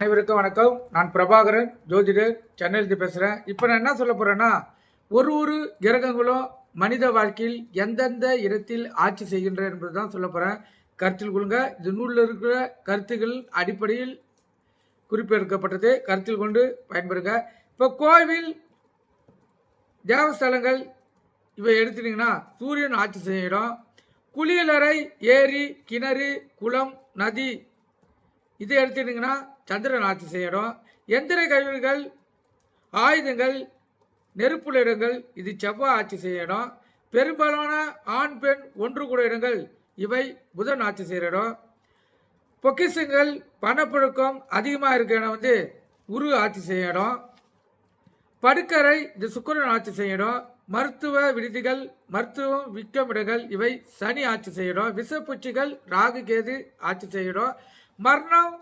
அனைவருக்கும் வணக்கம். நான் பிரபாகரன், ஜோதிடர், சென்னையிலிருந்து பேசுகிறேன். இப்போ நான் என்ன சொல்ல போகிறேன்னா, ஒரு கிரகங்களும் மனித வாழ்க்கையில் எந்தெந்த இடத்தில் ஆட்சி செய்கின்ற என்பது தான் சொல்ல போகிறேன். கருத்தில் கொள்ளுங்க. இது நூலில் இருக்கிற கருத்துக்கள் அடிப்படையில் குறிப்பெடுக்கப்பட்டது. கருத்தில் கொண்டு பயன்பெறுங்க. இப்போ கோவில், தேவஸ்தலங்கள் இவை எடுத்துட்டிங்கன்னா சூரியன் ஆட்சி செய்கிறோம். குளியலறை, ஏரி, கிணறு, குளம், நதி இதை எடுத்துட்டிங்கன்னா சந்திரன் ஆட்சி செய்யணும். எந்திர கருவிகள், ஆயுதங்கள், நெருப்புள்ள இடங்கள் இது செவ்வாய் ஆட்சி செய்யணும். பெரும்பாலான ஆண் பெண் ஒன்று கூட இடங்கள் இவை புதன் ஆட்சி செய்யணும். பொக்கிஷங்கள், பணப்புழக்கம் அதிகமாக இருக்க இடம் குரு ஆட்சி செய்யணும். படுக்கறை இது சுக்கிரன் ஆட்சி செய்யணும். மருத்துவ விடுதிகள், மருத்துவம் விற்கும் இடங்கள் இவை சனி ஆட்சி செய்யணும். விஷப்பூச்சிகள் ராகு கேது ஆட்சி செய்யணும். மரணம்,